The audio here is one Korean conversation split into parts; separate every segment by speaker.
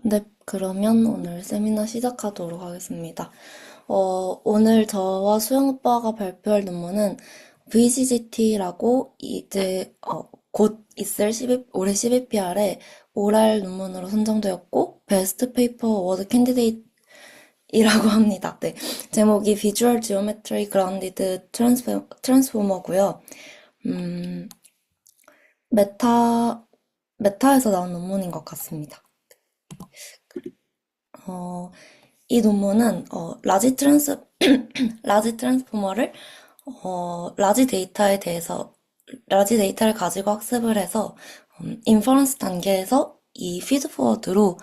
Speaker 1: 네, 그러면 오늘 세미나 시작하도록 하겠습니다. 오늘 저와 수영 오빠가 발표할 논문은 VCGT라고 이제 곧 있을 올해 12PR에 오랄 논문으로 선정되었고 베스트 페이퍼 어워드 캔디데이트이라고 합니다. 네, 제목이 비주얼 지오메트리 그라운디드 트랜스포머고요. 음, 메타 메타에서 나온 논문인 것 같습니다. 어, 이 논문은 라지 트랜스포머를 라지 데이터를 가지고 학습을 해서 인퍼런스 단계에서 이 피드포워드로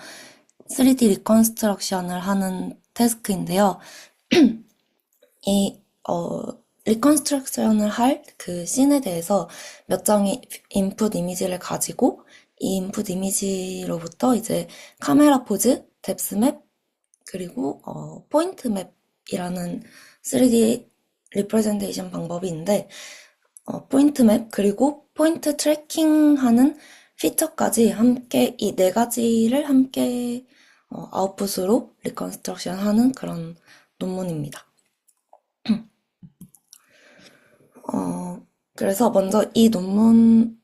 Speaker 1: 3D 리컨스트럭션을 하는 태스크인데요. 이 리컨스트럭션을 할 그 씬에 대해서 몇 장의 인풋 이미지를 가지고 이 인풋 이미지로부터 이제 카메라 포즈, 뎁스 맵, 그리고 포인트 맵이라는 3D 리프레젠테이션 방법이 있는데 포인트 맵 그리고 포인트 트래킹하는 피처까지 함께 이 네 가지를 함께 아웃풋으로 리컨스트럭션 하는 그런 논문입니다. 그래서 먼저 이 논문의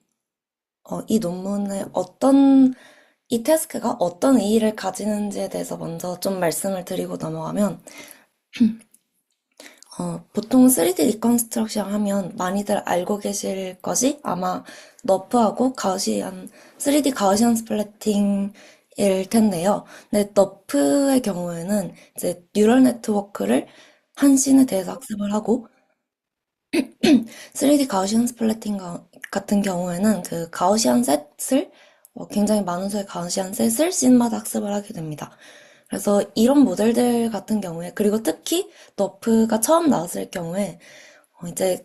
Speaker 1: 이 태스크가 어떤 의의를 가지는지에 대해서 먼저 좀 말씀을 드리고 넘어가면, 보통 3D 리컨스트럭션 하면 많이들 알고 계실 것이 아마 너프하고 3D 가우시안 스플래팅일 텐데요. 근데 너프의 경우에는 이제 뉴럴 네트워크를 한 씬에 대해서 학습을 하고, 3D 가우시안 스플래팅 같은 경우에는 그 가우시안 셋을 굉장히 많은 수의 가우시안 셋을 씬마다 학습을 하게 됩니다. 그래서 이런 모델들 같은 경우에 그리고 특히 너프가 처음 나왔을 경우에 이제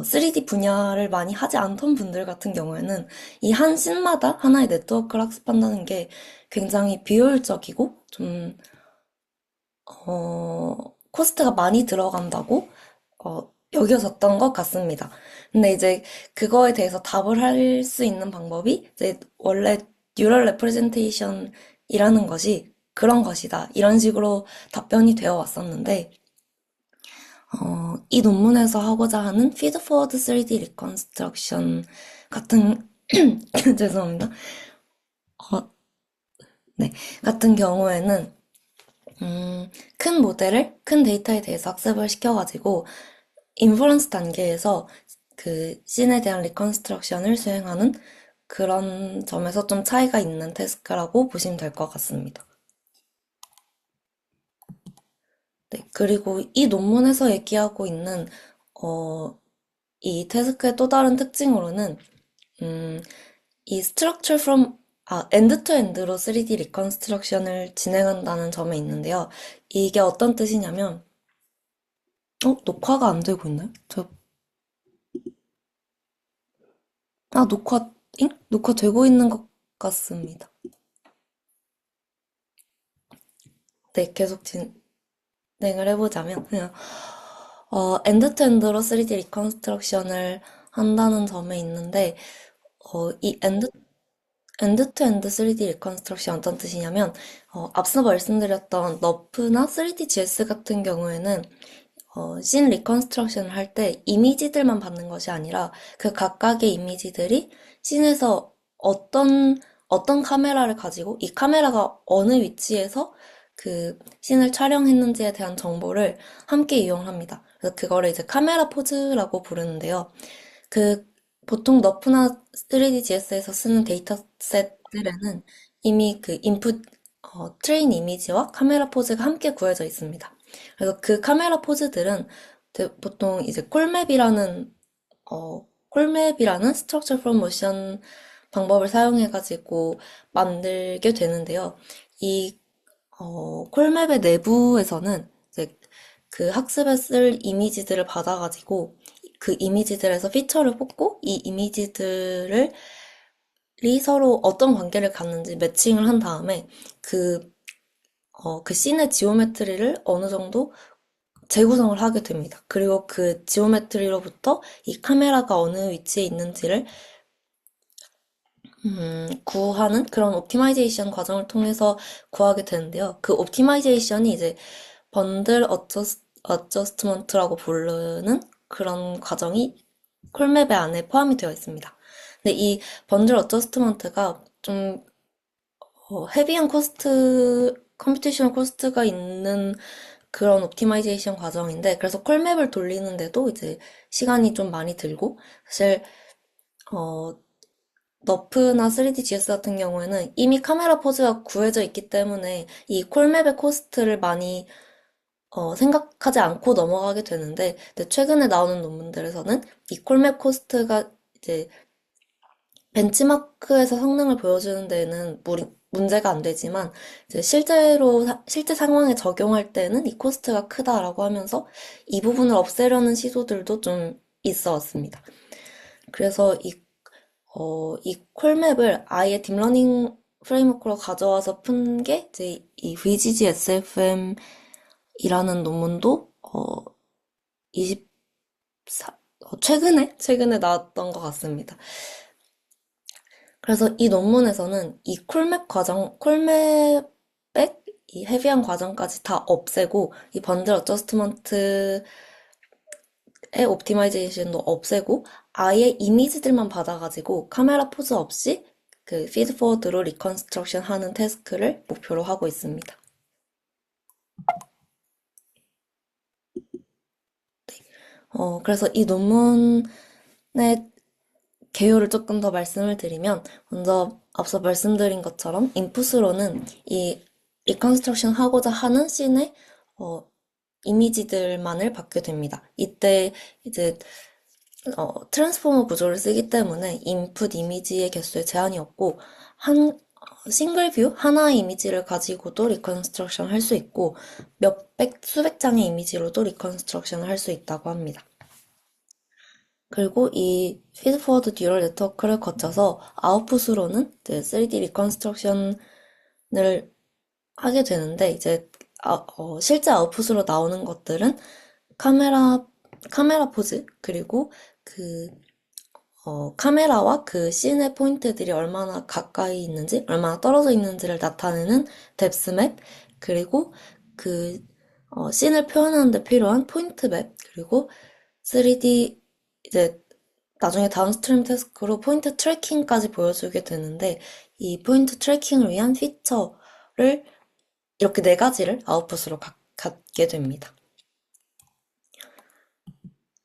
Speaker 1: 3D 분야를 많이 하지 않던 분들 같은 경우에는 이 한 씬마다 하나의 네트워크를 학습한다는 게 굉장히 비효율적이고 좀 코스트가 많이 들어간다고 여겨졌던 것 같습니다. 근데 이제 그거에 대해서 답을 할 수 있는 방법이 이제 원래 뉴럴 레프레젠테이션이라는 것이 그런 것이다. 이런 식으로 답변이 되어 왔었는데, 이 논문에서 하고자 하는 feed forward 3D reconstruction 같은, 죄송합니다. 어, 네. 같은 경우에는, 큰 데이터에 대해서 학습을 시켜가지고, 인퍼런스 단계에서 그 씬에 대한 리컨스트럭션을 수행하는 그런 점에서 좀 차이가 있는 태스크라고 보시면 될 것 같습니다. 네, 그리고 이 논문에서 얘기하고 있는 어, 이 태스크의 또 다른 특징으로는 음, 이 structure from end to end로 3D 리컨스트럭션을 진행한다는 점에 있는데요. 이게 어떤 뜻이냐면 녹화가 안 되고 있나요? 녹화 되고 있는 것 같습니다. 네, 계속 진행을 해보자면, 그냥, 엔드 투엔드로 3D 리컨스트럭션을 한다는 점에 있는데, 이 엔드 투엔드 3D 리컨스트럭션 어떤 뜻이냐면, 앞서 말씀드렸던 너프나 3D GS 같은 경우에는, 씬 리컨스트럭션을 할 때 이미지들만 받는 것이 아니라 그 각각의 이미지들이 씬에서 어떤 카메라를 가지고 이 카메라가 어느 위치에서 그 씬을 촬영했는지에 대한 정보를 함께 이용합니다. 그래서 그거를 이제 카메라 포즈라고 부르는데요. 그 보통 너프나 3D GS에서 쓰는 데이터셋들에는 이미 그 트레인 이미지와 카메라 포즈가 함께 구해져 있습니다. 그래서 그 카메라 포즈들은 보통 이제 콜맵이라는 스트럭처 프롬 모션 방법을 사용해가지고 만들게 되는데요. 이 콜맵의 내부에서는 이제 그 학습에 쓸 이미지들을 받아가지고 그 이미지들에서 피처를 뽑고 이 이미지들을 서로 어떤 관계를 갖는지 매칭을 한 다음에 그 씬의 지오메트리를 어느 정도 재구성을 하게 됩니다. 그리고 그 지오메트리로부터 이 카메라가 어느 위치에 있는지를 구하는 그런 옵티마이제이션 과정을 통해서 구하게 되는데요. 그 옵티마이제이션이 이제 번들 어저스트먼트라고 부르는 그런 과정이 콜맵의 안에 포함이 되어 있습니다. 근데 이 번들 어저스트먼트가 좀 헤비한 컴퓨테이션 코스트가 있는 그런 옵티마이제이션 과정인데, 그래서 콜맵을 돌리는데도 이제 시간이 좀 많이 들고, 사실, 어, 너프나 3D GS 같은 경우에는 이미 카메라 포즈가 구해져 있기 때문에 이 콜맵의 코스트를 많이 생각하지 않고 넘어가게 되는데, 근데 최근에 나오는 논문들에서는 이 콜맵 코스트가 이제 벤치마크에서 성능을 보여주는 데에는 문제가 안 되지만, 이제 실제 상황에 적용할 때는 이 코스트가 크다라고 하면서 이 부분을 없애려는 시도들도 좀 있어 왔습니다. 그래서 이 콜맵을 아예 딥러닝 프레임워크로 가져와서 푼 게 이제 이 VGG SFM이라는 논문도 24, 최근에 나왔던 것 같습니다. 그래서 이 논문에서는 이 콜맵의 이 헤비한 과정까지 다 없애고, 이 번들 어저스트먼트의 옵티마이제이션도 없애고, 아예 이미지들만 받아가지고 카메라 포즈 없이 그 피드포워드로 리컨스트럭션 하는 태스크를 목표로 하고 있습니다. 그래서 이 논문의 개요를 조금 더 말씀을 드리면, 먼저 앞서 말씀드린 것처럼 인풋으로는 이 리컨스트럭션 하고자 하는 씬의 어, 이미지들만을 받게 됩니다. 이때 이제 트랜스포머 구조를 쓰기 때문에 인풋 이미지의 개수에 제한이 없고, 싱글 뷰 하나의 이미지를 가지고도 리컨스트럭션 할 수 있고, 몇백 수백 장의 이미지로도 리컨스트럭션을 할 수 있다고 합니다. 그리고 이 피드포워드 듀얼 네트워크를 거쳐서 아웃풋으로는 이제 3D 리컨스트럭션을 하게 되는데, 이제 실제 아웃풋으로 나오는 것들은 카메라 카메라 포즈, 그리고 그 카메라와 그 씬의 포인트들이 얼마나 가까이 있는지, 얼마나 떨어져 있는지를 나타내는 뎁스 맵, 그리고 그 씬을 표현하는 데 필요한 포인트 맵, 그리고 3D 이제 나중에 다운스트림 태스크로 포인트 트래킹까지 보여주게 되는데, 이 포인트 트래킹을 위한 피처를 이렇게 네 가지를 아웃풋으로 갖게 됩니다.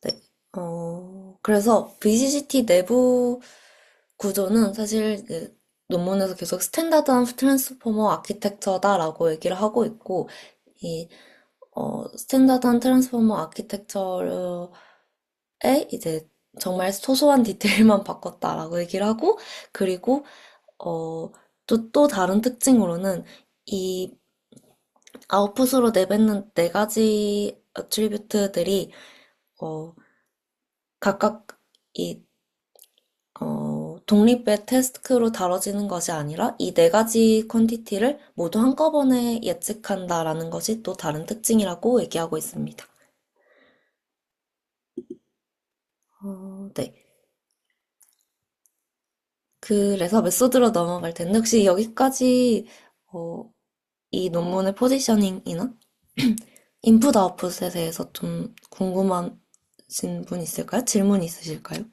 Speaker 1: 네. 그래서 VCCT 내부 구조는 사실 그 논문에서 계속 스탠다드한 트랜스포머 아키텍처다라고 얘기를 하고 있고, 이 스탠다드한 트랜스포머 아키텍처에 이제 정말 소소한 디테일만 바꿨다라고 얘기를 하고, 그리고 또 다른 특징으로는 이 아웃풋으로 내뱉는 네 가지 어트리뷰트들이 어, 각각 이 독립의 태스크로 다뤄지는 것이 아니라 이 네 가지 퀀티티를 모두 한꺼번에 예측한다라는 것이 또 다른 특징이라고 얘기하고 있습니다. 네. 그래서 메소드로 넘어갈 텐데, 혹시 여기까지 어, 이 논문의 포지셔닝이나 인풋 아웃풋에 대해서 좀 궁금하신 분 있을까요? 질문 있으실까요?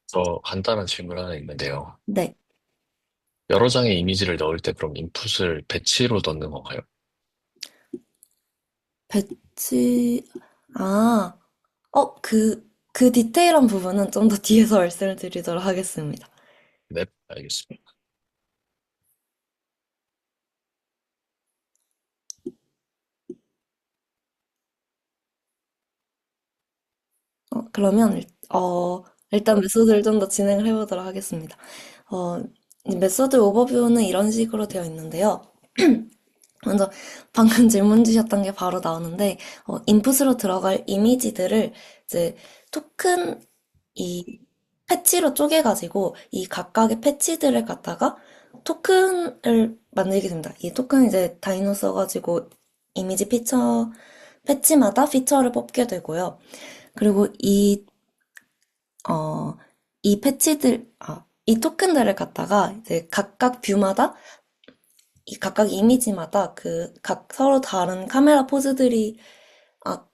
Speaker 2: 저 간단한 질문 하나 있는데요.
Speaker 1: 네.
Speaker 2: 여러 장의 이미지를 넣을 때 그럼 인풋을 배치로 넣는 건가요?
Speaker 1: 배치, 아, 그 디테일한 부분은 좀 더 뒤에서 말씀을 드리도록 하겠습니다.
Speaker 2: 네, 알겠습니다.
Speaker 1: 그러면, 일단 메소드를 좀 더 진행을 해보도록 하겠습니다. 어, 이 메소드 오버뷰는 이런 식으로 되어 있는데요. 먼저 방금 질문 주셨던 게 바로 나오는데, 인풋으로 들어갈 이미지들을 이제 토큰, 이 패치로 쪼개가지고 이 각각의 패치들을 갖다가 토큰을 만들게 됩니다. 이 토큰 이제 다이노 써가지고 이미지 패치마다 피처를 뽑게 되고요. 그리고 이 어, 이 토큰들을 갖다가 이제 각각 뷰마다, 이 각각 이미지마다 그 각 서로 다른 아,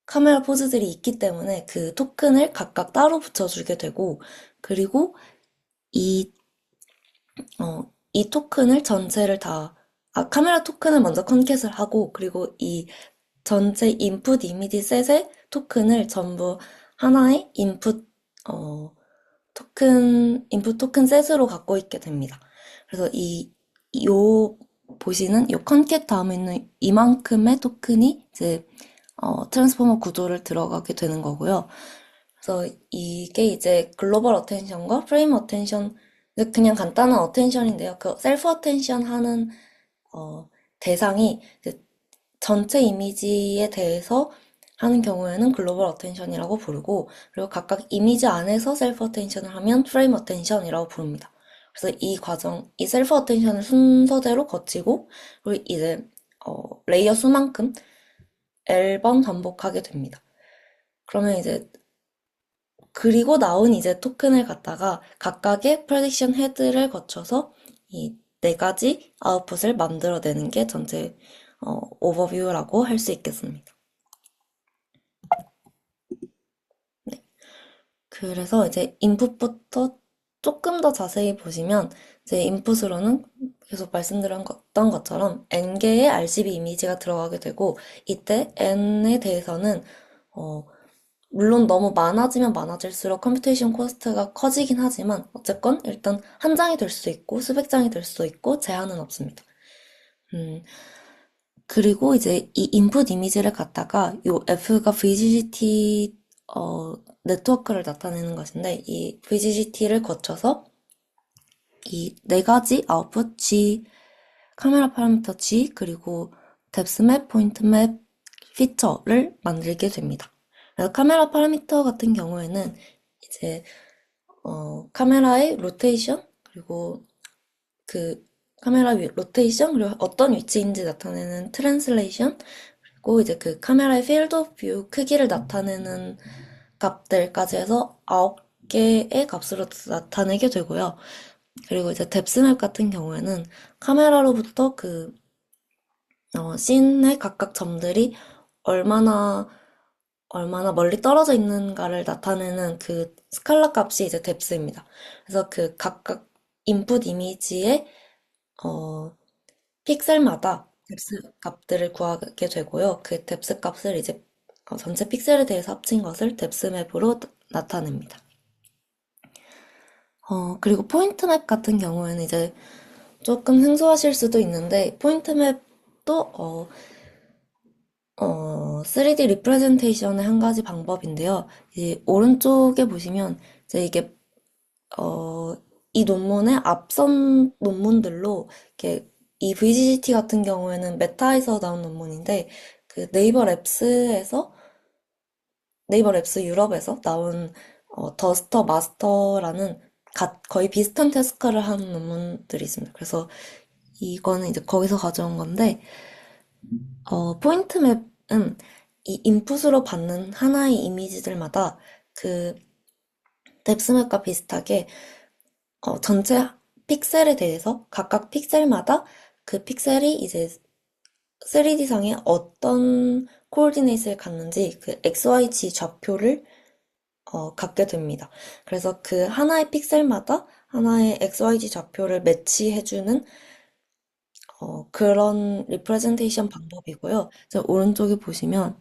Speaker 1: 카메라 포즈들이 있기 때문에 그 토큰을 각각 따로 붙여주게 되고, 그리고 이, 이 토큰을 전체를 카메라 토큰을 먼저 컨캣을 하고, 그리고 이 전체 인풋 이미지 셋의 토큰을 전부 하나의 어, 인풋 토큰 셋으로 갖고 있게 됩니다. 그래서 요, 보시는 요 컨캣 다음에 있는 이만큼의 토큰이 이제, 트랜스포머 구조를 들어가게 되는 거고요. 그래서 이게 이제 글로벌 어텐션과 프레임 어텐션, 그냥 간단한 어텐션인데요. 그 셀프 어텐션 하는, 어, 대상이 이제 전체 이미지에 대해서 하는 경우에는 글로벌 어텐션이라고 부르고, 그리고 각각 이미지 안에서 셀프 어텐션을 하면 프레임 어텐션이라고 부릅니다. 그래서 이 셀프 어텐션을 순서대로 거치고, 그리고 이제, 레이어 수만큼 L번 반복하게 됩니다. 그러면 이제, 그리고 나온 이제 토큰을 갖다가 각각의 프레딕션 헤드를 거쳐서 이 네 가지 아웃풋을 만들어내는 게 전체 오버뷰라고 할 수 있겠습니다. 그래서 이제 인풋부터 조금 더 자세히 보시면 이제 인풋으로는 계속 말씀드렸던 것처럼 N개의 RGB 이미지가 들어가게 되고 이때 N에 대해서는 어, 물론 너무 많아지면 많아질수록 컴퓨테이션 코스트가 커지긴 하지만 어쨌건 일단 한 장이 될 수도 있고 수백 장이 될 수도 있고 제한은 없습니다. 음, 그리고 이제 이 인풋 이미지를 갖다가 요 F가 VGGT 네트워크를 나타내는 것인데 이 VGGT를 거쳐서 이 네 가지 아웃풋 G, 카메라 파라미터 G, 그리고 뎁스 맵, 포인트 맵, 피처를 만들게 됩니다. 그래서 카메라 파라미터 같은 경우에는 이제 카메라의 로테이션, 그리고 그 로테이션, 그리고 어떤 위치인지 나타내는 트랜슬레이션, 그리고 이제 그 카메라의 필드 오브 뷰 크기를 나타내는 값들까지 해서 9개의 값으로 나타내게 되고요. 그리고 이제 뎁스맵 같은 경우에는 카메라로부터 씬의 각각 점들이 얼마나 멀리 떨어져 있는가를 나타내는 그 스칼라 값이 이제 뎁스입니다. 그래서 그 각각 인풋 이미지의 어, 픽셀마다 뎁스 값들을 구하게 되고요. 그 뎁스 값을 이제 전체 픽셀에 대해서 합친 것을 뎁스 맵으로 나타냅니다. 그리고 포인트 맵 같은 경우에는 이제 조금 생소하실 수도 있는데, 포인트 맵도, 3D 리프레젠테이션의 한 가지 방법인데요. 이 오른쪽에 보시면, 이제 어, 이 논문의 앞선 논문들로, 이렇게, 이 VGGT 같은 경우에는 메타에서 나온 논문인데, 그 네이버 랩스 유럽에서 나온 더스터 마스터라는 거의 비슷한 태스크를 하는 논문들이 있습니다. 그래서 이거는 이제 거기서 가져온 건데, 포인트 맵은 이 인풋으로 받는 하나의 이미지들마다 그 뎁스맵과 비슷하게 전체 픽셀에 대해서 각각 픽셀마다 그 픽셀이 이제 3D상에 어떤 코오디네이트를 갖는지 그 XYZ 좌표를 갖게 됩니다. 그래서 그 하나의 픽셀마다 하나의 XYZ 좌표를 매치해주는 그런 리프레젠테이션 방법이고요. 이제 오른쪽에 보시면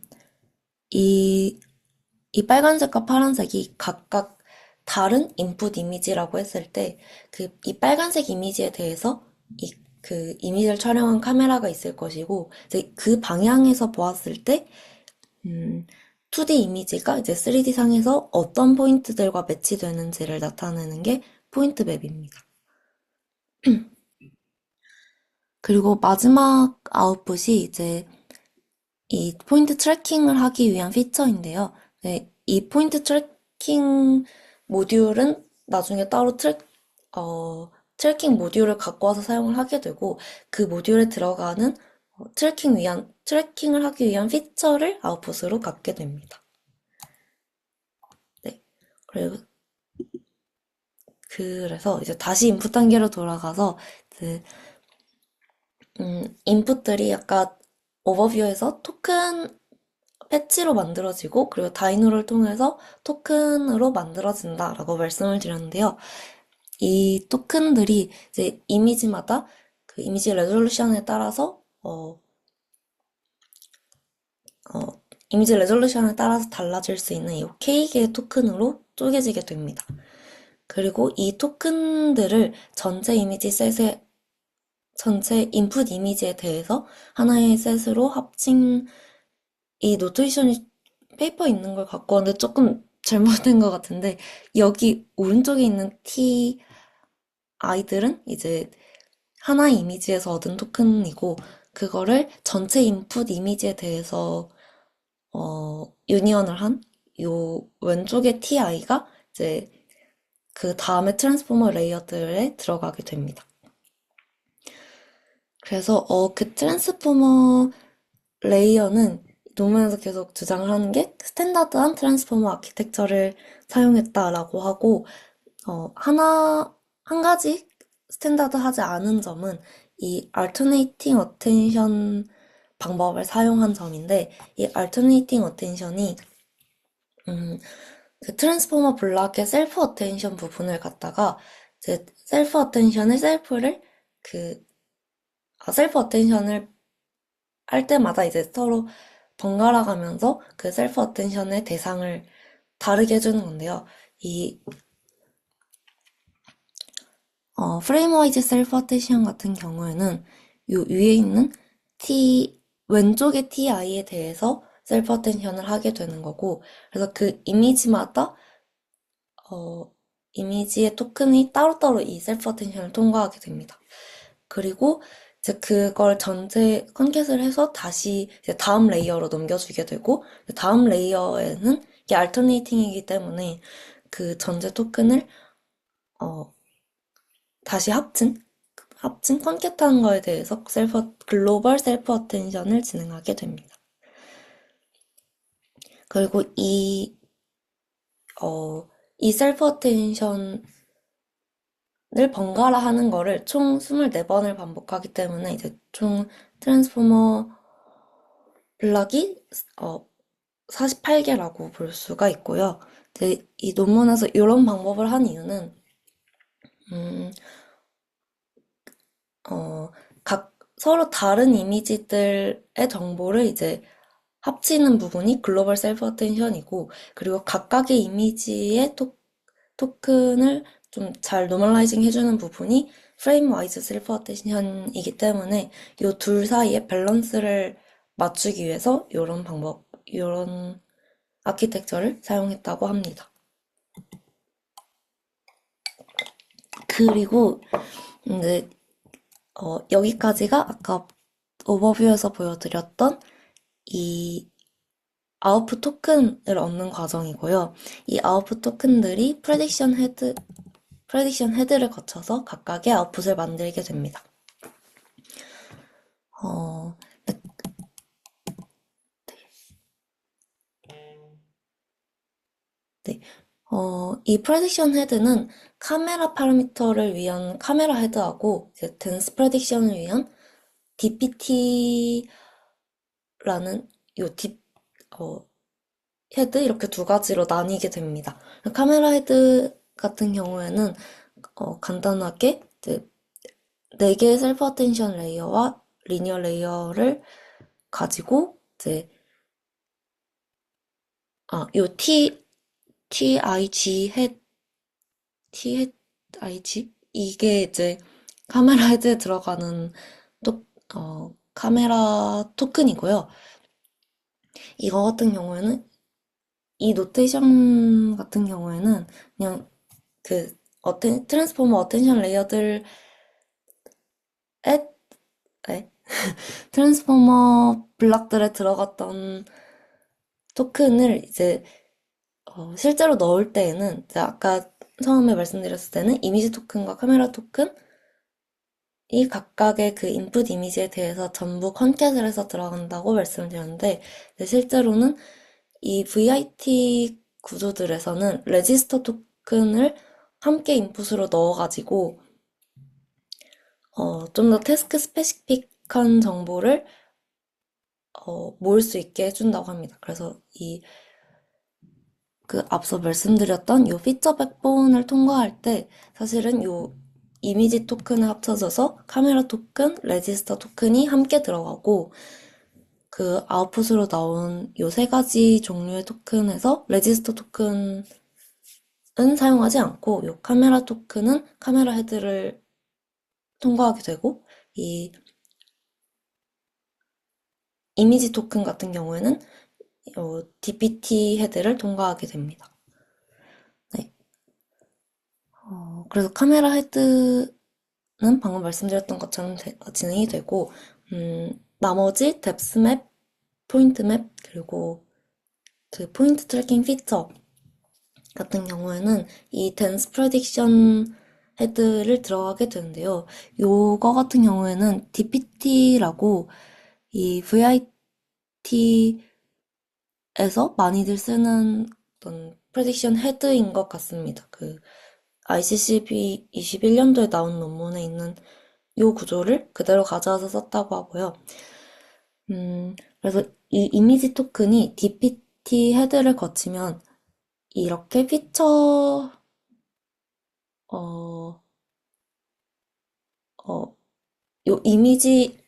Speaker 1: 이, 이 빨간색과 파란색이 각각 다른 인풋 이미지라고 했을 때 이 빨간색 이미지에 대해서 그 이미지를 촬영한 카메라가 있을 것이고 이제 그 방향에서 보았을 때 2D 이미지가 이제 3D 상에서 어떤 포인트들과 매치되는지를 나타내는 게 포인트 맵입니다. 그리고 마지막 아웃풋이 이제 이 포인트 트래킹을 하기 위한 피처인데요. 네, 이 포인트 트래킹 모듈은 나중에 따로 트래킹 모듈을 갖고 와서 사용을 하게 되고 그 모듈에 들어가는 트래킹을 하기 위한 피처를 아웃풋으로 갖게 됩니다. 그리고 그래서 이제 다시 인풋 단계로 돌아가서 그 인풋들이 약간 오버뷰에서 토큰 패치로 만들어지고 그리고 다이노를 통해서 토큰으로 만들어진다라고 말씀을 드렸는데요. 이 토큰들이 이제 이미지마다 그 이미지 레졸루션에 따라서 이미지 레졸루션에 따라서 달라질 수 있는 이 K개의 토큰으로 쪼개지게 됩니다. 그리고 이 토큰들을 전체 인풋 이미지에 대해서 하나의 셋으로 합친 이 노테이션이 페이퍼에 있는 걸 갖고 왔는데 조금 잘못된 것 같은데 여기 오른쪽에 있는 T 아이들은 이제 하나의 이미지에서 얻은 토큰이고 그거를 전체 인풋 이미지에 대해서 유니언을 한 요 왼쪽의 TI가 이제 그 다음에 트랜스포머 레이어들에 들어가게 됩니다. 그래서 그 트랜스포머 레이어는 논문에서 계속 주장을 하는 게 스탠다드한 트랜스포머 아키텍처를 사용했다라고 하고 한 가지 스탠다드하지 않은 점은 이 alternating attention 방법을 사용한 점인데 이 alternating attention이 그 트랜스포머 블락의 셀프 어텐션 부분을 갖다가 이제 셀프 어텐션을 할 때마다 이제 서로 번갈아 가면서 그 셀프 어텐션의 대상을 다르게 해주는 건데요. 이 프레임와이즈 셀프 어텐션 같은 경우에는 요 위에 있는 왼쪽의 TI에 대해서 셀프 어텐션을 하게 되는 거고, 그래서 그 이미지마다 이미지의 토큰이 따로따로 이 셀프 어텐션을 통과하게 됩니다. 그리고 이제 그걸 전체 컨켓을 해서 다시 이제 다음 레이어로 넘겨주게 되고, 다음 레이어에는 이게 알터네이팅이기 때문에 그 전체 토큰을 다시 합친 컨켓하는 거에 대해서 글로벌 셀프 어텐션을 진행하게 됩니다. 그리고 이 셀프 어텐션을 번갈아 하는 거를 총 24번을 반복하기 때문에 이제 총 트랜스포머 블락이 48개라고 볼 수가 있고요. 이제 이 논문에서 이런 방법을 한 이유는 각 서로 다른 이미지들의 정보를 이제 합치는 부분이 글로벌 셀프 어텐션이고, 그리고 각각의 이미지의 토큰을 좀 잘 노멀라이징 해주는 부분이 프레임 와이즈 셀프 어텐션이기 때문에 이 둘 사이의 밸런스를 맞추기 위해서 이런 아키텍처를 사용했다고 합니다. 그리고 이제 여기까지가 아까 오버뷰에서 보여드렸던 이 아웃풋 토큰을 얻는 과정이고요. 이 아웃풋 토큰들이 프레딕션 헤드를 거쳐서 각각의 아웃풋을 만들게 됩니다. 네, 네. 이 프레딕션 헤드는 카메라 파라미터를 위한 카메라 헤드하고 이제 댄스 프레딕션을 위한 DPT라는 요 헤드 이렇게 두 가지로 나뉘게 됩니다. 카메라 헤드 같은 경우에는 간단하게 이제 4개의 셀프 어텐션 레이어와 리니어 레이어를 가지고 이제 요 TIG TIG 이게 이제 카메라 헤드에 들어가는 카메라 토큰이고요. 이거 같은 경우에는 이 노테이션 같은 경우에는 그냥 그 트랜스포머 어텐션 레이어들에 트랜스포머 블락들에 들어갔던 토큰을 이제 실제로 넣을 때에는 이제 아까 처음에 말씀드렸을 때는 이미지 토큰과 카메라 토큰이 각각의 그 인풋 이미지에 대해서 전부 컨캣을 해서 들어간다고 말씀을 드렸는데 실제로는 이 VIT 구조들에서는 레지스터 토큰을 함께 인풋으로 넣어가지고 좀 더 태스크 스페시픽한 정보를 모을 수 있게 해준다고 합니다. 그래서 앞서 말씀드렸던 요 피처 백본을 통과할 때 사실은 요 이미지 토큰을 합쳐져서 카메라 토큰, 레지스터 토큰이 함께 들어가고 그 아웃풋으로 나온 요 세 가지 종류의 토큰에서 레지스터 토큰은 사용하지 않고 요 카메라 토큰은 카메라 헤드를 통과하게 되고 이 이미지 토큰 같은 경우에는 DPT 헤드를 통과하게 됩니다. 네. 그래서 카메라 헤드는 방금 말씀드렸던 것처럼 진행이 되고, 나머지 뎁스 맵, 포인트 맵, 그리고 그 포인트 트래킹 피처 같은 경우에는 이 댄스 프레딕션 헤드를 들어가게 되는데요. 요거 같은 경우에는 DPT라고 이 VIT에서 많이들 쓰는 어떤 프레딕션 헤드인 것 같습니다. 그 ICCP 21년도에 나온 논문에 있는 요 구조를 그대로 가져와서 썼다고 하고요. 그래서 이 이미지 토큰이 DPT 헤드를 거치면 이렇게 어, 어, 요 이미지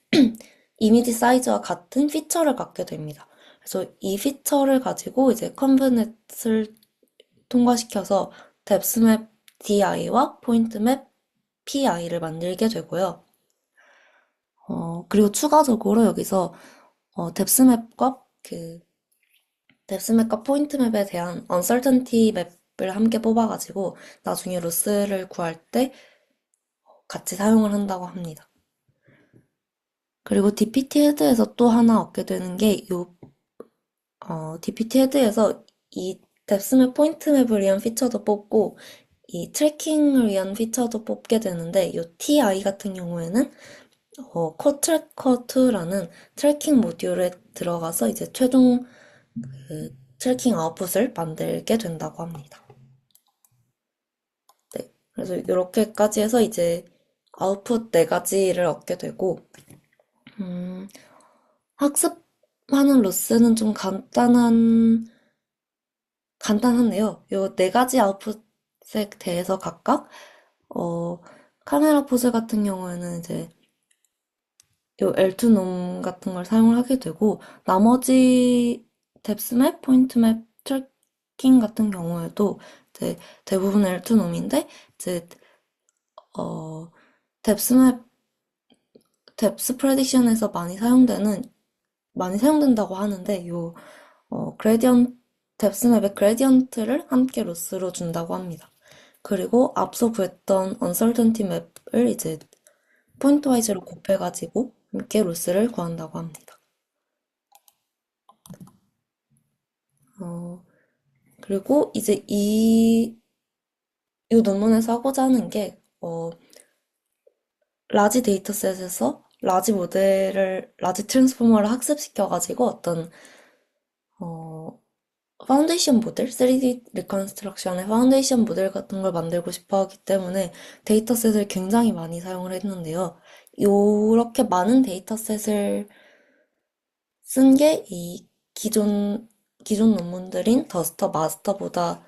Speaker 1: 사이즈와 같은 피처를 갖게 됩니다. 그래서 이 피처를 가지고 이제 컨브넷을 통과시켜서 뎁스맵 DI와 포인트맵 PI를 만들게 되고요. 그리고 추가적으로 여기서 뎁스맵과 뎁스맵과 포인트맵에 대한 uncertainty 맵을 함께 뽑아가지고 나중에 로스를 구할 때 같이 사용을 한다고 합니다. 그리고 DPT 헤드에서 또 하나 얻게 되는 게 DPT 헤드에서 이 뎁스맵 포인트맵을 위한 피처도 뽑고 이 트래킹을 위한 피처도 뽑게 되는데 이 TI 같은 경우에는 코트래커2라는 트래킹 모듈에 들어가서 이제 최종 트래킹 아웃풋을 만들게 된다고 합니다. 네. 그래서 이렇게까지 해서 이제 아웃풋 네 가지를 얻게 되고, 음, 학습하는 로스는 좀 간단한데요. 요 네 가지 아웃풋에 대해서 각각, 어, 카메라 포즈 같은 경우에는 이제 요 L2놈 같은 걸 사용을 하게 되고, 나머지 뎁스맵, 포인트맵, 트래킹 같은 경우에도 이제 대부분 L2놈인데, 이제, 어, 뎁스맵, 뎁스 프레딕션에서 많이 사용된다고 하는데, 뎁스맵의 그레디언트를 함께 로스로 준다고 합니다. 그리고 앞서 구했던 언설턴티 맵을 이제 포인트 와이즈로 곱해가지고 함께 로스를 구한다고 합니다. 어, 그리고 이제 이 논문에서 하고자 하는 게, 라지 데이터셋에서 라지 트랜스포머를 학습시켜가지고 어, 파운데이션 모델, 3D 리컨스트럭션의 파운데이션 모델 같은 걸 만들고 싶어 하기 때문에 데이터셋을 굉장히 많이 사용을 했는데요. 요렇게 많은 데이터셋을 쓴 게 이 기존 논문들인 더스터 마스터보다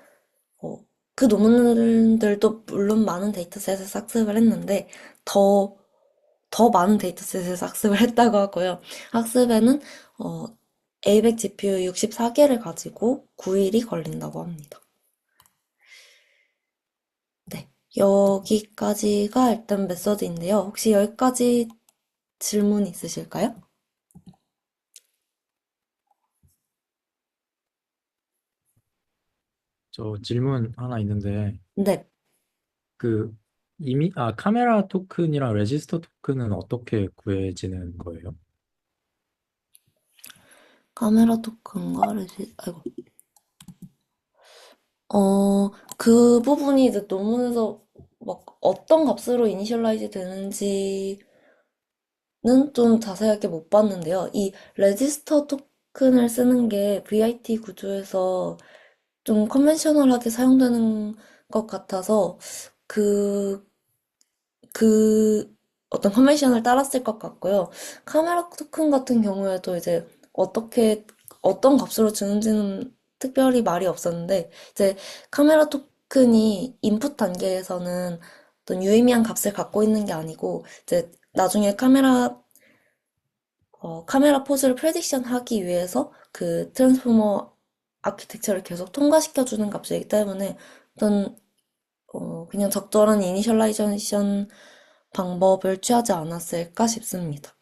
Speaker 1: 그 논문들도 물론 많은 데이터셋을 학습을 했는데 더, 더 많은 데이터셋을 학습을 했다고 하고요. 학습에는 ABEC GPU 64개를 가지고 9일이 걸린다고 합니다. 네, 여기까지가 일단 메서드인데요. 혹시 여기까지 질문 있으실까요?
Speaker 3: 저 질문 하나 있는데,
Speaker 1: 네,
Speaker 3: 그, 카메라 토큰이랑 레지스터 토큰은 어떻게 구해지는 거예요?
Speaker 1: 카메라 토큰과 아이고. 그 부분이 이제 논문에서 막 어떤 값으로 이니셜라이즈 되는지는 좀 자세하게 못 봤는데요. 이 레지스터 토큰을 쓰는 게 VIT 구조에서 좀 컨벤셔널하게 사용되는 것 같아서 그, 그 어떤 컨벤션을 따랐을 것 같고요. 카메라 토큰 같은 경우에도 이제 어떻게, 어떤 값으로 주는지는 특별히 말이 없었는데, 이제 카메라 토큰이 인풋 단계에서는 어떤 유의미한 값을 갖고 있는 게 아니고, 이제 나중에 카메라 포즈를 프레딕션 하기 위해서 그 트랜스포머 아키텍처를 계속 통과시켜주는 값이기 때문에 어떤 그냥 적절한 이니셜라이제이션 방법을 취하지 않았을까 싶습니다.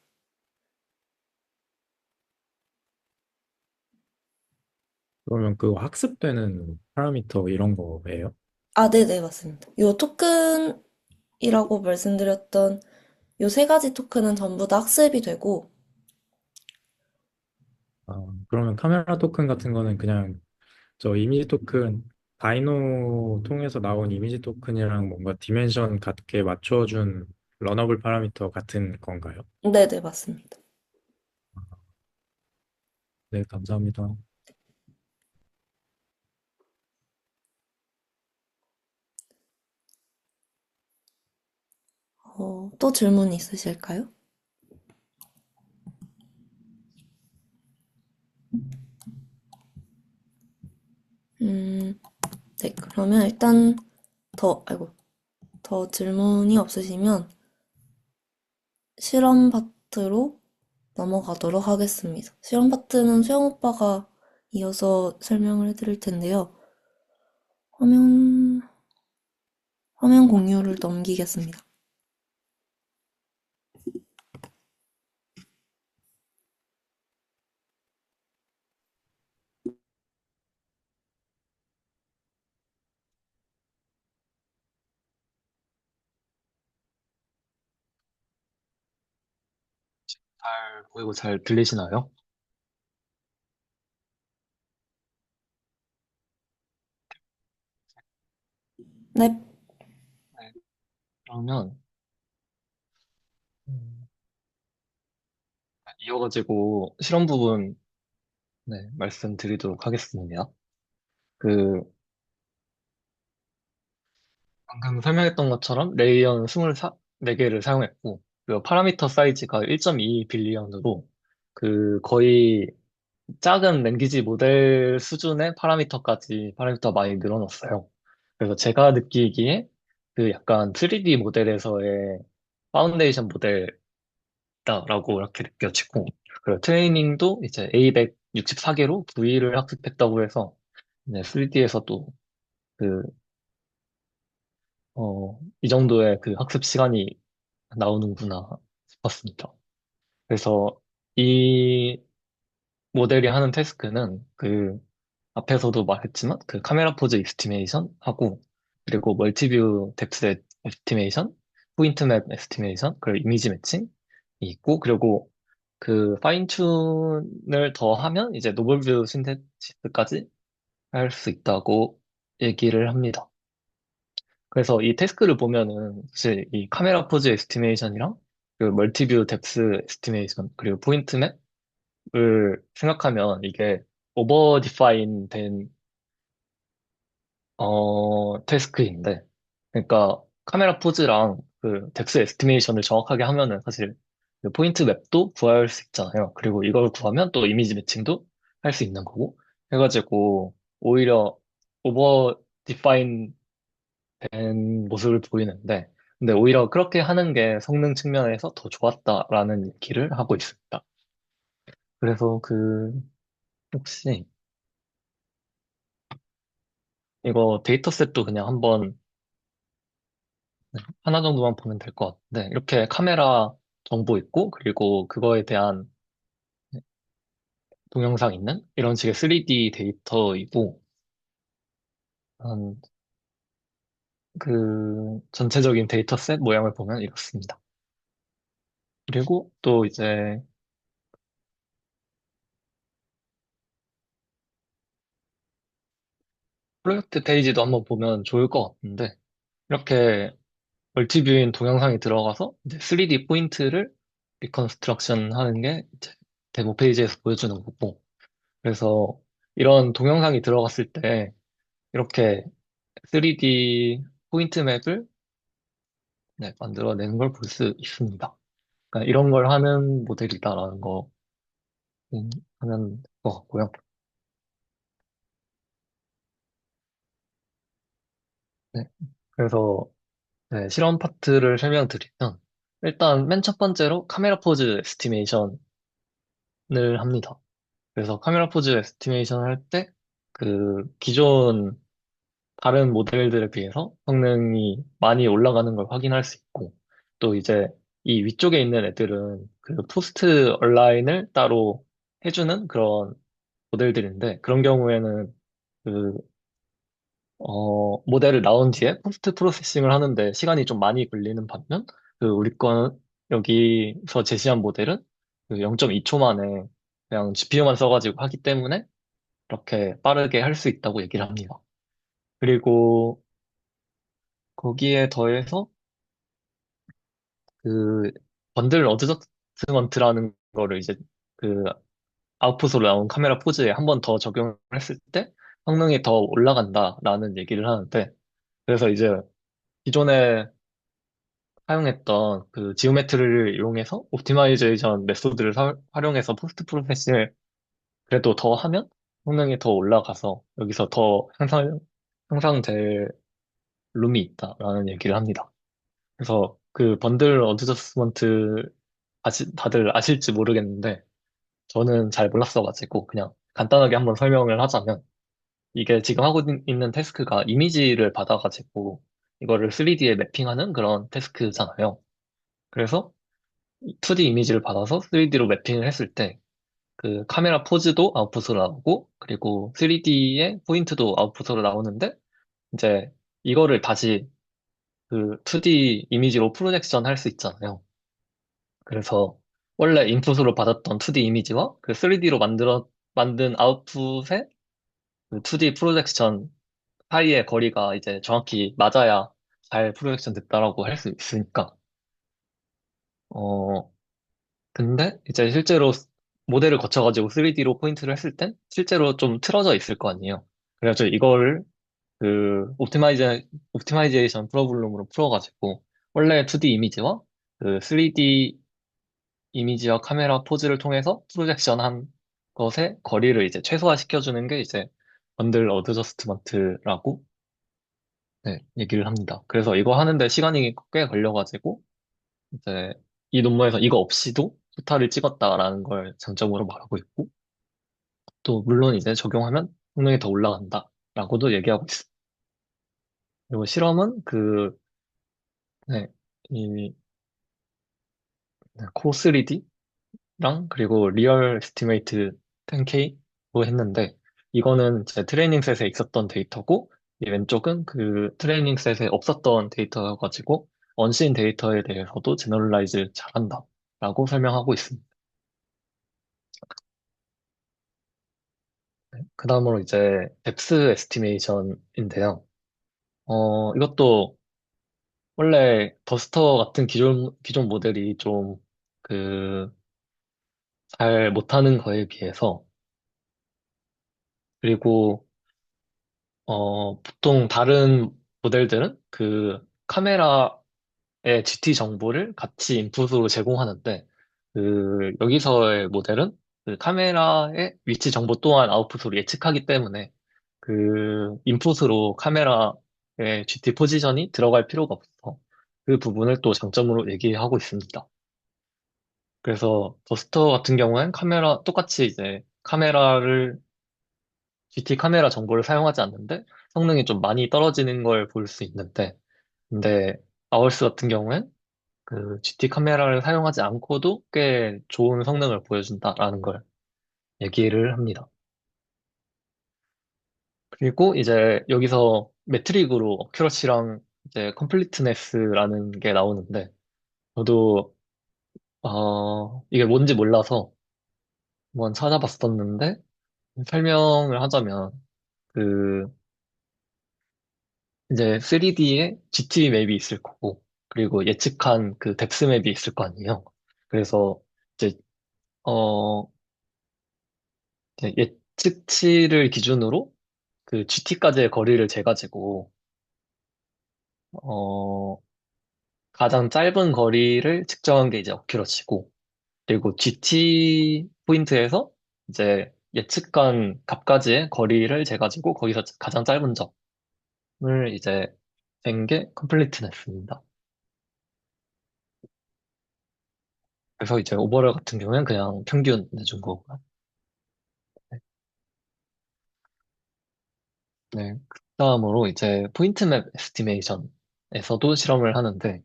Speaker 3: 그러면 그 학습되는 파라미터 이런 거예요?
Speaker 1: 아, 네네, 맞습니다. 요 토큰이라고 말씀드렸던 요 세 가지 토큰은 전부 다 학습이 되고,
Speaker 3: 아, 그러면 카메라 토큰 같은 거는 그냥 저 이미지 토큰 다이노 통해서 나온 이미지 토큰이랑 뭔가 디멘션 같게 맞춰준 러너블 파라미터 같은 건가요?
Speaker 1: 네네, 맞습니다.
Speaker 3: 네, 감사합니다.
Speaker 1: 또 질문 있으실까요? 음, 네, 그러면 일단 더 질문이 없으시면 실험 파트로 넘어가도록 하겠습니다. 실험 파트는 수영 오빠가 이어서 설명을 해드릴 텐데요. 화면, 화면 공유를 넘기겠습니다.
Speaker 2: 잘 보이고 잘 들리시나요?
Speaker 1: 네,
Speaker 2: 네. 그러면 음, 이어가지고 실험 부분 네, 말씀드리도록 하겠습니다. 그 방금 설명했던 것처럼 레이어는 24개를 사용했고 그 파라미터 사이즈가 1.2 빌리언으로 그 거의 작은 랭귀지 모델 수준의 파라미터 많이 늘어났어요. 그래서 제가 느끼기에 그 약간 3D 모델에서의 파운데이션 모델이다라고 이렇게 느껴지고, 그리고 트레이닝도 이제 A164개로 V를 학습했다고 해서 이제 3D에서도 그, 이 정도의 그 학습 시간이 나오는구나 싶었습니다. 그래서 이 모델이 하는 태스크는 그 앞에서도 말했지만 그 카메라 포즈 에스티메이션 하고 그리고 멀티뷰 뎁스 에스티메이션, 포인트 맵 에스티메이션, 그리고 이미지 매칭이 있고 그리고 그 파인 튠을 더 하면 이제 노멀 뷰 신테시스까지 할 수 있다고 얘기를 합니다. 그래서 이 태스크를 보면은 사실 이 카메라 포즈 에스티메이션이랑 그 멀티뷰 뎁스 에스티메이션 그리고 포인트 맵을 생각하면 이게 오버 디파인 된 태스크인데, 그러니까 카메라 포즈랑 그 덱스 에스티메이션을 정확하게 하면은 사실 그 포인트 맵도 구할 수 있잖아요. 그리고 이걸 구하면 또 이미지 매칭도 할 수 있는 거고. 해가지고 오히려 오버 디파인 된 모습을 보이는데, 근데 오히려 그렇게 하는 게 성능 측면에서 더 좋았다라는 얘기를 하고 있습니다. 그래서 그 혹시 이거 데이터셋도 그냥 한번 하나 정도만 보면 될 것 같은데, 이렇게 카메라 정보 있고, 그리고 그거에 대한 동영상 있는 이런 식의 3D 데이터이고, 한 그 전체적인 데이터셋 모양을 보면 이렇습니다. 그리고 또 이제 프로젝트 페이지도 한번 보면 좋을 것 같은데, 이렇게 멀티뷰인 동영상이 들어가서 이제 3D 포인트를 리컨스트럭션 하는 게 이제 데모 페이지에서 보여주는 거고, 그래서 이런 동영상이 들어갔을 때 이렇게 3D 포인트 맵을 네, 만들어내는 걸 볼 수 있습니다. 그러니까 이런 걸 하는 모델이다라는 거 하면 될 것 같고요. 네, 그래서 네, 실험 파트를 설명드리면 일단 맨 첫 번째로 카메라 포즈 에스티메이션을 합니다. 그래서 카메라 포즈 에스티메이션 할 때 그 기존 다른 모델들에 비해서 성능이 많이 올라가는 걸 확인할 수 있고 또 이제 이 위쪽에 있는 애들은 그 포스트 얼라인을 따로 해주는 그런 모델들인데 그런 경우에는 그 모델을 나온 뒤에 포스트 프로세싱을 하는데 시간이 좀 많이 걸리는 반면 그 우리 건 여기서 제시한 모델은 그 0.2초 만에 그냥 GPU만 써가지고 하기 때문에 이렇게 빠르게 할 수 있다고 얘기를 합니다. 그리고 거기에 더해서 그 번들 어드저스먼트라는 거를 이제 그 아웃풋으로 나온 카메라 포즈에 한 번 더 적용을 했을 때 성능이 더 올라간다라는 얘기를 하는데 그래서 이제 기존에 사용했던 그 지오메트리를 이용해서 옵티마이제이션 메소드를 활용해서 포스트 프로세싱을 그래도 더 하면 성능이 더 올라가서 여기서 더 향상될 룸이 있다라는 얘기를 합니다. 그래서 그 번들 어드저스먼트 다들 아실지 모르겠는데 저는 잘 몰랐어가지고 그냥 간단하게 한번 설명을 하자면 이게 지금 하고 있는 태스크가 이미지를 받아가지고 이거를 3D에 매핑하는 그런 태스크잖아요. 그래서 2D 이미지를 받아서 3D로 매핑을 했을 때 그 카메라 포즈도 아웃풋으로 나오고 그리고 3D의 포인트도 아웃풋으로 나오는데 이제 이거를 다시 그 2D 이미지로 프로젝션 할 수 있잖아요. 그래서 원래 인풋으로 받았던 2D 이미지와 그 3D로 만든 아웃풋의 그 2D 프로젝션 사이의 거리가 이제 정확히 맞아야 잘 프로젝션 됐다라고 할 수 있으니까. 어, 근데 이제 실제로 모델을 거쳐가지고 3D로 포인트를 했을 땐 실제로 좀 틀어져 있을 거 아니에요. 그래서 이걸 그 옵티마이제이션 프로블럼으로 풀어가지고 원래 2D 이미지와 그 3D 이미지와 카메라 포즈를 통해서 프로젝션한 것의 거리를 이제 최소화시켜주는 게 이제 번들 어드저스트먼트라고 네, 얘기를 합니다. 그래서 이거 하는데 시간이 꽤 걸려가지고 이제 이 논문에서 이거 없이도 토탈을 찍었다라는 걸 장점으로 말하고 있고 또 물론 이제 적용하면 성능이 더 올라간다라고도 얘기하고 있습니다. 그리고 실험은 그 네, 이 코3D랑 그리고 리얼 에스티메이트 10K로 했는데 이거는 제 트레이닝 셋에 있었던 데이터고 이 왼쪽은 그 트레이닝 셋에 없었던 데이터여가지고 언신 데이터에 대해서도 제너럴라이즈 잘한다라고 설명하고 있습니다. 그 다음으로 이제 뎁스 에스티메이션인데요. 이것도 원래 더스터 같은 기존 모델이 좀 그 잘 못하는 거에 비해서 그리고 보통 다른 모델들은 그 카메라의 GT 정보를 같이 인풋으로 제공하는데, 여기서의 모델은 그 카메라의 위치 정보 또한 아웃풋으로 예측하기 때문에, 인풋으로 카메라의 GT 포지션이 들어갈 필요가 없어. 그 부분을 또 장점으로 얘기하고 있습니다. 그래서 더스터 같은 경우엔 똑같이 이제 GT 카메라 정보를 사용하지 않는데 성능이 좀 많이 떨어지는 걸 볼 수 있는데, 근데 아월스 같은 경우엔 그 GT 카메라를 사용하지 않고도 꽤 좋은 성능을 보여준다라는 걸 얘기를 합니다. 그리고 이제 여기서 매트릭으로 어큐러시랑 이제 컴플리트네스라는 게 나오는데, 저도 이게 뭔지 몰라서 한번 찾아봤었는데 설명을 하자면 그 이제 3D에 GT 맵이 있을 거고, 그리고 예측한 그 뎁스 맵이 있을 거 아니에요. 그래서 이제, 어, 이제 예측치를 기준으로 그 GT까지의 거리를 재가지고, 어, 가장 짧은 거리를 측정한 게 이제 어큐러시고, 그리고 GT 포인트에서 이제 예측한 값까지의 거리를 재가지고 거기서 가장 짧은 점을 이제 잰 게 컴플리트네스입니다. 그래서 이제 오버럴 같은 경우는 그냥 평균 내준 거고요. 네. 그 다음으로 이제 포인트맵 에스티메이션에서도 실험을 하는데,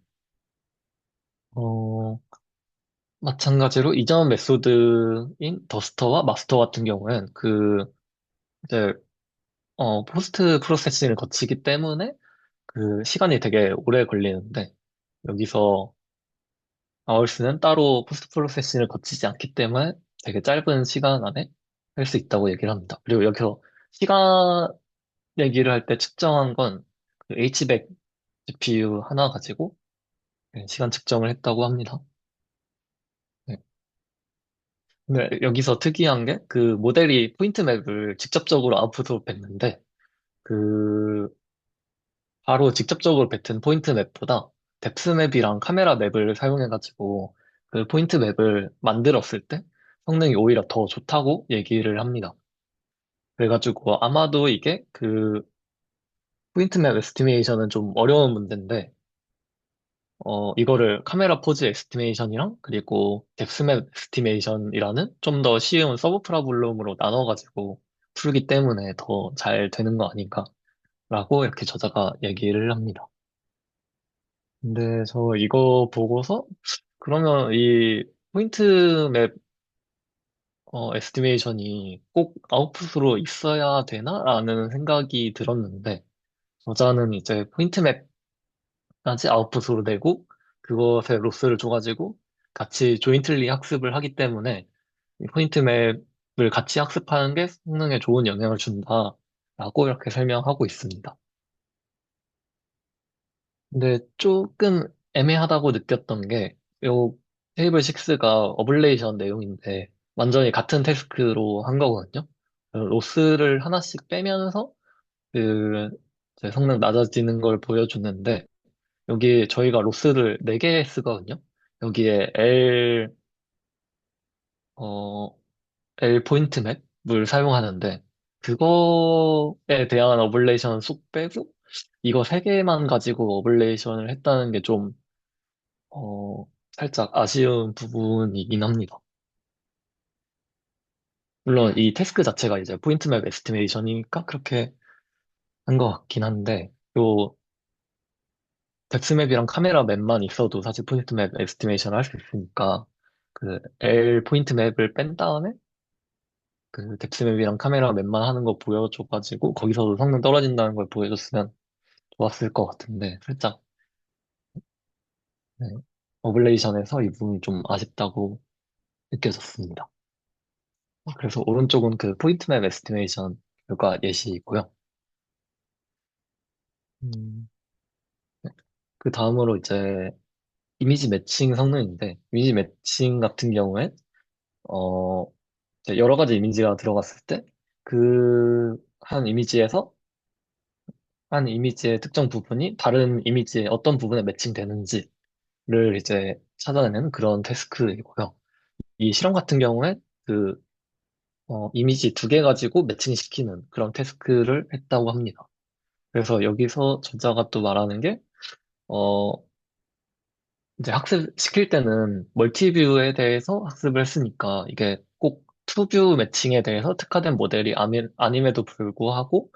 Speaker 2: 어, 마찬가지로 이전 메소드인 더스터와 마스터 같은 경우는 이제, 포스트 프로세싱을 거치기 때문에 그 시간이 되게 오래 걸리는데, 여기서 아월스는 따로 포스트 프로세싱을 거치지 않기 때문에 되게 짧은 시간 안에 할 수 있다고 얘기를 합니다. 그리고 여기서 시간 얘기를 할 때 측정한 건그 H백 GPU 하나 가지고 시간 측정을 했다고 합니다. 네. 근데 여기서 특이한 게 그 모델이 포인트 맵을 직접적으로 아웃풋으로 뱉는데 그 바로 직접적으로 뱉은 포인트 맵보다 뎁스 맵이랑 카메라 맵을 사용해가지고 그 포인트 맵을 만들었을 때 성능이 오히려 더 좋다고 얘기를 합니다. 그래가지고 아마도 이게 그 포인트 맵 에스티메이션은 좀 어려운 문제인데 이거를 카메라 포즈 에스티메이션이랑 그리고 뎁스맵 에스티메이션이라는 좀 더 쉬운 서브 프로블럼으로 나눠가지고 풀기 때문에 더 잘 되는 거 아닌가라고 이렇게 저자가 얘기를 합니다. 근데 저 이거 보고서 그러면 이 포인트 맵 에스티메이션이 꼭 아웃풋으로 있어야 되나라는 생각이 들었는데 저자는 이제 포인트 맵까지 아웃풋으로 내고 그것에 로스를 줘가지고 같이 조인틀리 학습을 하기 때문에 이 포인트 맵을 같이 학습하는 게 성능에 좋은 영향을 준다라고 이렇게 설명하고 있습니다. 근데 조금 애매하다고 느꼈던 게, 요 테이블 6가 어블레이션 내용인데, 완전히 같은 태스크로 한 거거든요. 로스를 하나씩 빼면서, 그, 이제 성능 낮아지는 걸 보여주는데, 여기 저희가 로스를 4개 쓰거든요. 여기에 어, L 포인트 맵을 사용하는데, 그거에 대한 어블레이션 쏙 빼고, 이거 3개만 가지고 어블레이션을 했다는 게 좀, 살짝 아쉬운 부분이긴 합니다. 물론 이 태스크 자체가 이제 포인트 맵 에스티메이션이니까 그렇게 한 것 같긴 한데, 요 덱스 맵이랑 카메라 맵만 있어도 사실 포인트 맵 에스티메이션을 할 수 있으니까, 그 L 포인트 맵을 뺀 다음에 그 덱스 맵이랑 카메라 맵만 하는 거 보여줘가지고 거기서도 성능 떨어진다는 걸 보여줬으면 좋았을 것 같은데, 살짝 네, 어블레이션에서 이 부분이 좀 아쉽다고 느껴졌습니다. 그래서 오른쪽은 그 포인트 맵 에스티메이션 결과 예시이고요. 음, 네. 그 다음으로 이제 이미지 매칭 성능인데, 이미지 매칭 같은 경우에, 어, 이제 여러 가지 이미지가 들어갔을 때, 한 이미지에서 한 이미지의 특정 부분이 다른 이미지의 어떤 부분에 매칭되는지를 이제 찾아내는 그런 태스크이고요. 이 실험 같은 경우에 그, 이미지 2개 가지고 매칭시키는 그런 태스크를 했다고 합니다. 그래서 여기서 저자가 또 말하는 게, 어, 이제 학습시킬 때는 멀티뷰에 대해서 학습을 했으니까 이게 꼭 투뷰 매칭에 대해서 특화된 모델이 아님에도 불구하고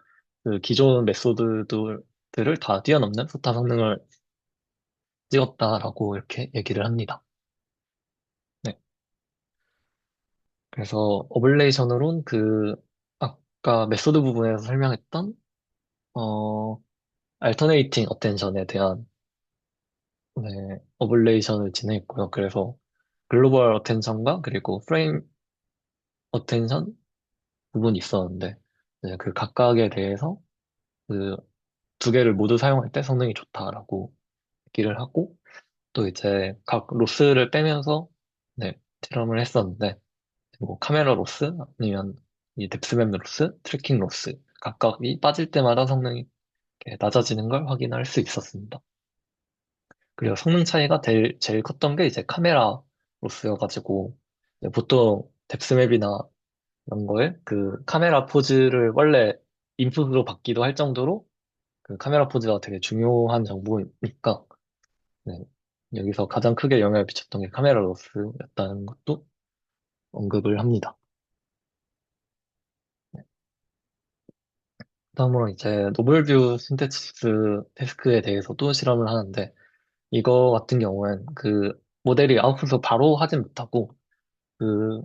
Speaker 2: 그 기존 메소드들을 다 뛰어넘는 소타 성능을 찍었다라고 이렇게 얘기를 합니다. 네. 그래서 어블레이션으론 아까 메소드 부분에서 설명했던 어, 알터네이팅 어텐션에 대한 네, 어블레이션을 진행했고요. 그래서 글로벌 어텐션과 그리고 프레임 어텐션 부분이 있었는데 이제 그 각각에 대해서 그 2개를 모두 사용할 때 성능이 좋다라고 얘기를 하고 또 이제 각 로스를 빼면서 네, 실험을 했었는데 뭐 카메라 로스 아니면 이 뎁스맵 로스, 트래킹 로스 각각이 빠질 때마다 성능이 이렇게 낮아지는 걸 확인할 수 있었습니다. 그리고 성능 차이가 제일 컸던 게 이제 카메라 로스여가지고 이제 보통 뎁스맵이나 이런 거에 그 카메라 포즈를 원래 인풋으로 받기도 할 정도로 그 카메라 포즈가 되게 중요한 정보니까 네, 여기서 가장 크게 영향을 미쳤던 게 카메라 로스였다는 것도 언급을 합니다. 다음으로 이제 노멀뷰 신테시스 태스크에 대해서도 실험을 하는데 이거 같은 경우엔 그 모델이 아웃풋을 바로 하진 못하고 그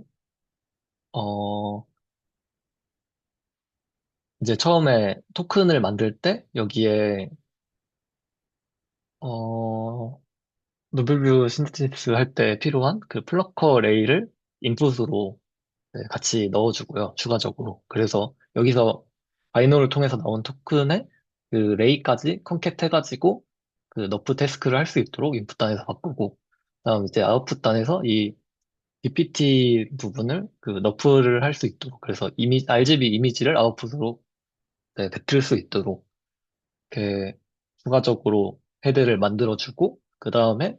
Speaker 2: 어 이제 처음에 토큰을 만들 때 여기에 어 노멀뷰 신테시스 할 때 필요한 그 플러커 레이를 인풋으로 네, 같이 넣어주고요, 추가적으로. 그래서 여기서 바이노를 통해서 나온 토큰에 그 레이까지 컨캣 해가지고 그 너프 태스크를 할 수 있도록 인풋 단에서 바꾸고, 그다음 이제 아웃풋 단에서 이 BPT 부분을 그 너프를 할 수 있도록, 그래서 RGB 이미지를 아웃풋으로 네, 뱉을 수 있도록 이렇게 추가적으로 헤드를 만들어주고, 그 다음에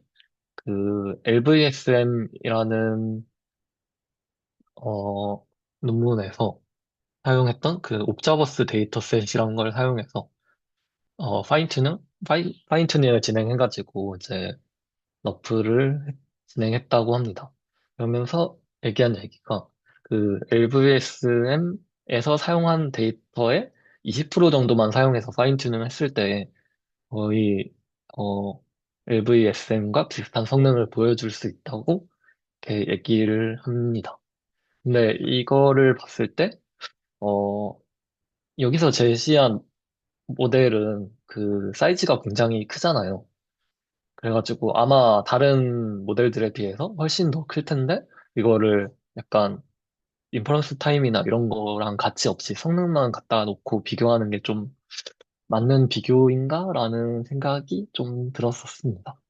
Speaker 2: 그 LVSM이라는 논문에서 사용했던 그 옵저버스 데이터셋이란 걸 사용해서 파인튜닝을 진행해가지고 이제 너프를 진행했다고 합니다. 그러면서 얘기한 얘기가 그 LVSM에서 사용한 데이터의 20% 정도만 사용해서 파인튜닝을 했을 때 거의 어, LVSM과 비슷한 성능을 보여줄 수 있다고 이렇게 얘기를 합니다. 근데 이거를 봤을 때 어, 여기서 제시한 모델은 그 사이즈가 굉장히 크잖아요. 그래가지고 아마 다른 모델들에 비해서 훨씬 더 클 텐데 이거를 약간 인퍼런스 타임이나 이런 거랑 같이 없이 성능만 갖다 놓고 비교하는 게 좀 맞는 비교인가라는 생각이 좀 들었었습니다.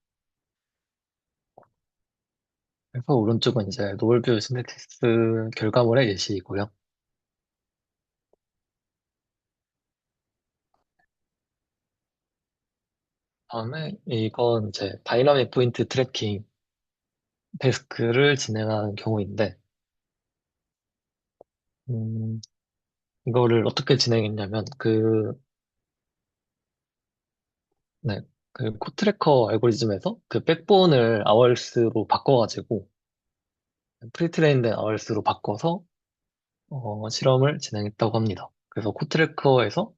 Speaker 2: 그래서 오른쪽은 이제 노을뷰 시네티스 결과물의 예시이고요. 다음에 이건 이제 다이나믹 포인트 트래킹 데스크를 진행하는 경우인데 음, 이거를 어떻게 진행했냐면, 네, 그 코트래커 알고리즘에서 그 백본을 아월스로 바꿔가지고, 프리트레인된 아월스로 바꿔서, 실험을 진행했다고 합니다. 그래서 코트래커에서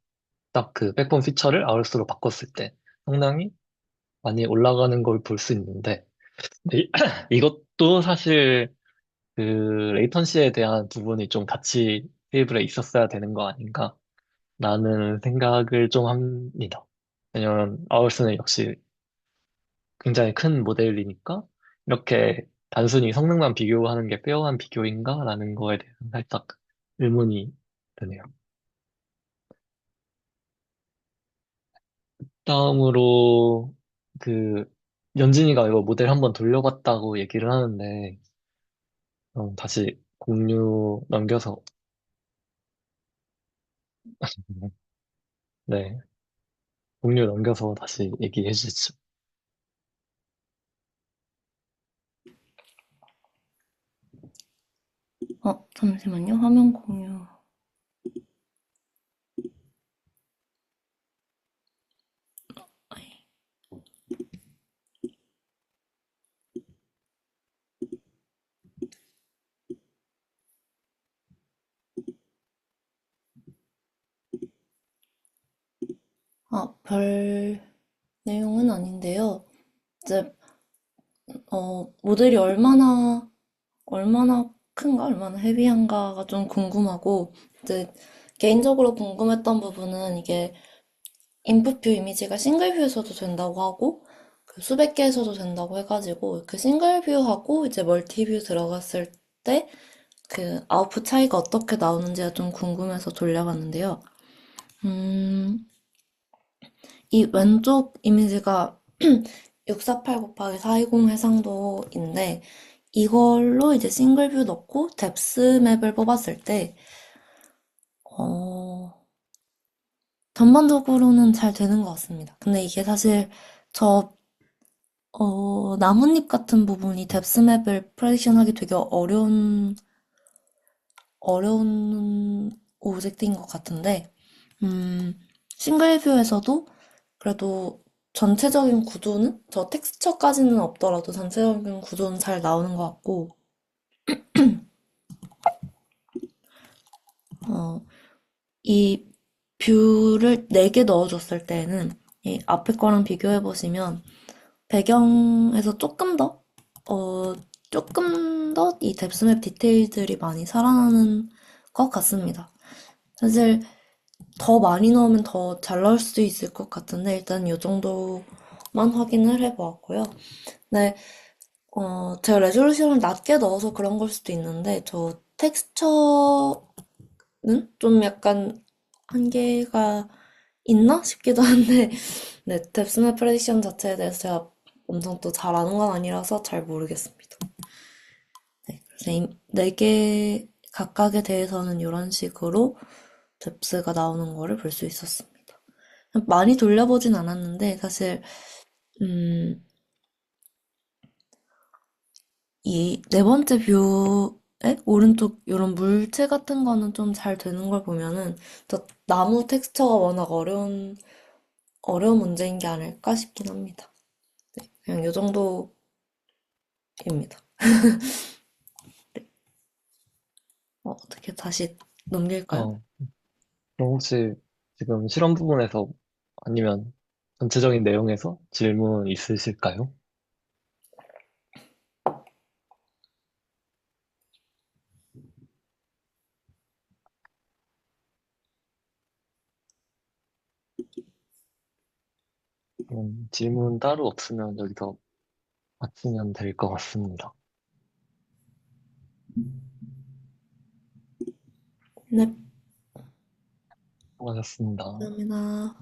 Speaker 2: 딱 그 백본 피처를 아월스로 바꿨을 때 상당히 많이 올라가는 걸 볼 수 있는데, 이것도 사실 그 레이턴시에 대한 부분이 좀 같이 테이블에 있었어야 되는 거 아닌가 라는 생각을 좀 합니다. 왜냐면 아울스는 역시 굉장히 큰 모델이니까 이렇게 단순히 성능만 비교하는 게 페어한 비교인가? 라는 거에 대해서 살짝 의문이 드네요. 다음으로 그 연진이가 이거 모델 한번 돌려봤다고 얘기를 하는데 다시 공유 넘겨서 네, 공유 넘겨서 다시 얘기해 주시죠.
Speaker 1: 잠시만요. 화면 공유. 별 내용은 아닌데요. 이제, 모델이 얼마나 큰가, 얼마나 헤비한가가 좀 궁금하고, 이제, 개인적으로 궁금했던 부분은 이게 인풋 뷰 이미지가 싱글 뷰에서도 된다고 하고, 그 수백 개에서도 된다고 해가지고, 그 싱글 뷰하고 이제 멀티 뷰 들어갔을 때, 그 아웃풋 차이가 어떻게 나오는지가 좀 궁금해서 돌려봤는데요. 음, 이 왼쪽 이미지가 648 곱하기 420 해상도인데 이걸로 이제 싱글뷰 넣고 뎁스 맵을 뽑았을 때 어, 전반적으로는 잘 되는 것 같습니다. 근데 이게 사실 저 나뭇잎 같은 부분이 뎁스맵을 프레디션 하기 되게 어려운 오브젝트인 것 같은데, 싱글 뷰에서도 그래도 전체적인 구조는, 저 텍스처까지는 없더라도 전체적인 구조는 잘 나오는 것 같고, 어, 이 뷰를 4개 넣어줬을 때는 이 앞에 거랑 비교해보시면 배경에서 조금 더 이 뎁스맵 디테일들이 많이 살아나는 것 같습니다. 사실 더 많이 넣으면 더 잘 나올 수도 있을 것 같은데 일단 이 정도만 확인을 해보았고요. 네, 제가 레졸루션을 낮게 넣어서 그런 걸 수도 있는데 저 텍스처는 좀 약간 한계가 있나 싶기도 한데 네, 뎁스맵 프레디션 자체에 대해서 제가 엄청 또 잘 아는 건 아니라서 잘 모르겠습니다. 네, 그래서 이 4개 각각에 대해서는 이런 식으로 뎁스가 나오는 거를 볼 수 있었습니다. 많이 돌려보진 않았는데 사실 음, 이 네 번째 뷰에 오른쪽 이런 물체 같은 거는 좀 잘 되는 걸 보면은 저 나무 텍스처가 워낙 어려운 문제인 게 아닐까 싶긴 합니다. 그냥 이 정도입니다. 어떻게 다시 넘길까요?
Speaker 2: 어, 그럼 혹시 지금 실험 부분에서 아니면 전체적인 내용에서 질문 있으실까요? 질문 따로 없으면 여기서 마치면 될 것 같습니다.
Speaker 1: 네,
Speaker 2: 수고하셨습니다.
Speaker 1: 감사합니다.